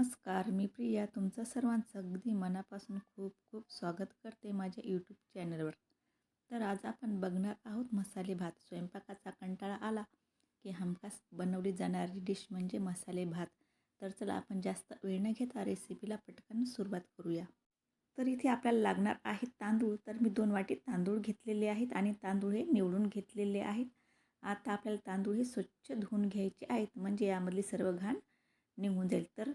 नमस्कार, मी प्रिया तुमचं सर्वांचं अगदी मनापासून खूप खूप स्वागत करते माझ्या यूट्यूब चॅनलवर. तर आज आपण बघणार आहोत मसाले भात. स्वयंपाकाचा कंटाळा आला की हमखास बनवली जाणारी डिश म्हणजे मसाले भात. तर चला आपण जास्त वेळ न घेता रेसिपीला पटकन सुरुवात करूया. तर इथे आपल्याला लागणार आहेत तांदूळ. तर मी 2 वाटी तांदूळ घेतलेले आहेत आणि तांदूळ हे निवडून घेतलेले आहेत. आता आपल्याला तांदूळ हे स्वच्छ धुवून घ्यायचे आहेत, म्हणजे यामधली सर्व घाण निघून जाईल. तर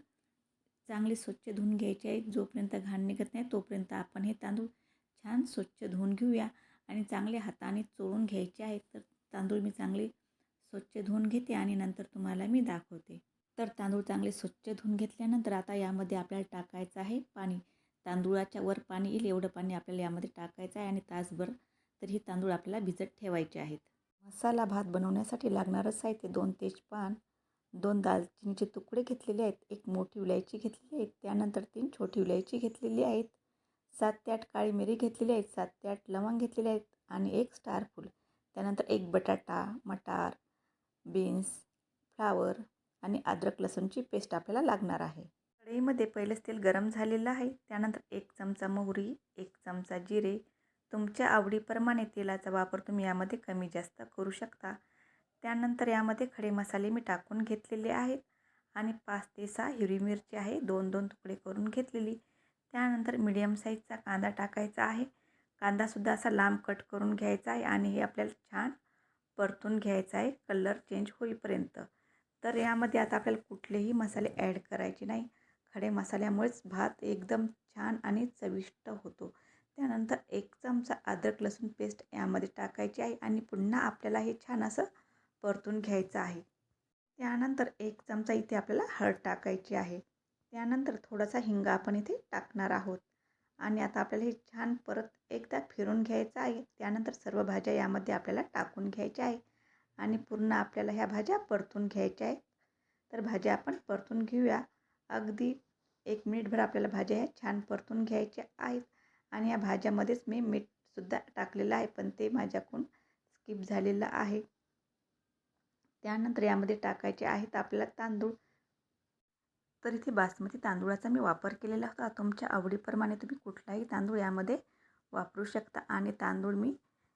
चांगले स्वच्छ धुवून घ्यायचे आहेत. जोपर्यंत घाण निघत नाही तोपर्यंत आपण हे तांदूळ छान स्वच्छ धुवून घेऊया आणि चांगले हाताने चोळून घ्यायचे आहेत. तर तांदूळ मी चांगले स्वच्छ धुवून घेते आणि नंतर तुम्हाला मी दाखवते. तर तांदूळ चांगले स्वच्छ धुवून घेतल्यानंतर आता यामध्ये आपल्याला टाकायचं आहे पाणी. तांदूळाच्या वर पाणी येईल एवढं पाणी आपल्याला यामध्ये टाकायचं आहे आणि तासभर तर हे तांदूळ आपल्याला भिजत ठेवायचे आहेत. मसाला भात बनवण्यासाठी लागणारं साहित्य: 2 तेजपान, 2 दालचिनीचे तुकडे घेतलेले आहेत, 1 मोठी इलायची घेतलेली आहे, त्यानंतर 3 छोटी इलायची घेतलेली आहेत, 7 ते 8 काळी मिरी घेतलेली आहेत, 7 ते 8 लवंग घेतलेले आहेत आणि 1 स्टार फूल. त्यानंतर 1 बटाटा, मटार, बीन्स, फ्लावर आणि अद्रक लसूणची पेस्ट आपल्याला लागणार आहे. कढईमध्ये पहिलेच तेल गरम झालेलं आहे. त्यानंतर 1 चमचा मोहरी, 1 चमचा जिरे. तुमच्या आवडीप्रमाणे तेलाचा वापर तुम्ही यामध्ये कमी जास्त करू शकता. त्यानंतर यामध्ये खडे मसाले मी टाकून घेतलेले आहेत आणि 5 ते 6 हिरवी मिरची आहे 2-2 तुकडे करून घेतलेली. त्यानंतर मीडियम साईजचा कांदा टाकायचा आहे. कांदासुद्धा असा लांब कट करून घ्यायचा आहे आणि हे आपल्याला छान परतून घ्यायचा आहे कलर चेंज होईपर्यंत. तर यामध्ये आता आपल्याला कुठलेही मसाले ॲड करायचे नाही. खडे मसाल्यामुळेच भात एकदम छान आणि चविष्ट होतो. त्यानंतर 1 चमचा अद्रक लसूण पेस्ट यामध्ये टाकायची आहे आणि पुन्हा आपल्याला हे छान असं परतून घ्यायचं आहे. त्यानंतर 1 चमचा इथे आपल्याला हळद टाकायची आहे. त्यानंतर थोडासा हिंग आपण इथे टाकणार आहोत आणि आता आपल्याला हे छान परत एकदा फिरून घ्यायचं आहे. त्यानंतर सर्व भाज्या यामध्ये आपल्याला टाकून घ्यायच्या आहे आणि पूर्ण आपल्याला ह्या भाज्या परतून घ्यायच्या आहेत. तर भाज्या आपण परतून घेऊया. अगदी 1 मिनिटभर आपल्याला भाज्या ह्या छान परतून घ्यायच्या आहेत आणि या भाज्यामध्येच मी मीठसुद्धा टाकलेलं आहे, पण ते माझ्याकडून स्किप झालेलं आहे. त्यानंतर यामध्ये टाकायचे आहेत आपल्याला तांदूळ. तर इथे बासमती तांदूळाचा मी वापर केलेला होता. तुमच्या आवडीप्रमाणे तुम्ही कुठलाही तांदूळ यामध्ये वापरू शकता आणि तांदूळ मी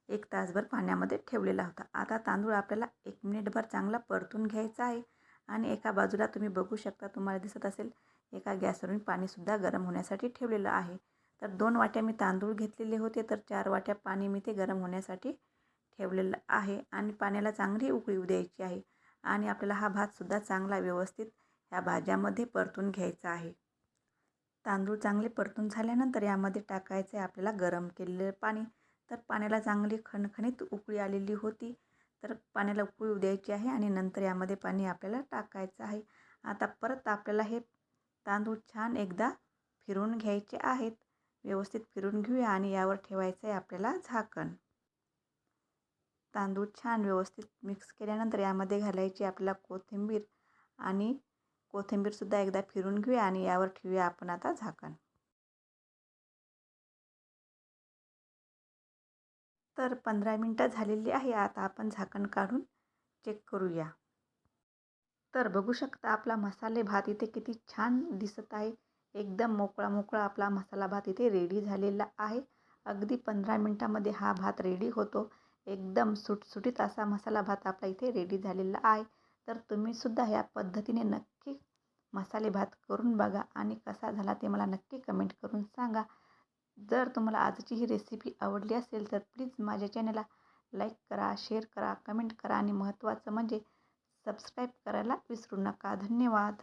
1 तासभर पाण्यामध्ये ठेवलेला होता. आता तांदूळ आपल्याला 1 मिनिटभर चांगला परतून घ्यायचा आहे आणि एका बाजूला तुम्ही बघू शकता, तुम्हाला दिसत असेल, एका गॅसवर मी पाणीसुद्धा गरम होण्यासाठी ठेवलेलं आहे. तर 2 वाट्या मी तांदूळ घेतलेले होते, तर 4 वाट्या पाणी मी ते गरम होण्यासाठी ठेवलेलं आहे आणि पाण्याला चांगली उकळी येऊ द्यायची आहे आणि आपल्याला हा भातसुद्धा चांगला व्यवस्थित ह्या भाज्यामध्ये परतून घ्यायचा आहे. तांदूळ चांगले परतून झाल्यानंतर यामध्ये टाकायचं आहे आपल्याला गरम केलेलं पाणी. तर पाण्याला चांगली खणखणीत उकळी आलेली होती, तर पाण्याला उकळी येऊ द्यायची आहे आणि नंतर यामध्ये पाणी आपल्याला टाकायचं आहे. आता परत आपल्याला हे तांदूळ छान एकदा फिरून घ्यायचे आहेत. व्यवस्थित फिरून घेऊया आणि यावर ठेवायचं आहे आपल्याला झाकण. तांदूळ छान व्यवस्थित मिक्स केल्यानंतर यामध्ये घालायची आपल्याला कोथिंबीर आणि कोथिंबीरसुद्धा एकदा फिरून घेऊया आणि यावर ठेवूया आपण आता झाकण. तर 15 मिनटं झालेली आहे. आता आपण झाकण काढून चेक करूया. तर बघू शकता आपला मसाले भात इथे किती छान दिसत आहे. एकदम मोकळा मोकळा आपला मसाला भात इथे रेडी झालेला आहे. अगदी 15 मिनटामध्ये हा भात रेडी होतो. एकदम सुटसुटीत असा मसाला भात आपला इथे रेडी झालेला आहे. तर तुम्हीसुद्धा ह्या पद्धतीने नक्की मसाले भात करून बघा आणि कसा झाला ते मला नक्की कमेंट करून सांगा. जर तुम्हाला आजची ही रेसिपी आवडली असेल तर प्लीज माझ्या चॅनलला लाईक करा, शेअर करा, कमेंट करा आणि महत्त्वाचं म्हणजे सबस्क्राईब करायला विसरू नका. धन्यवाद.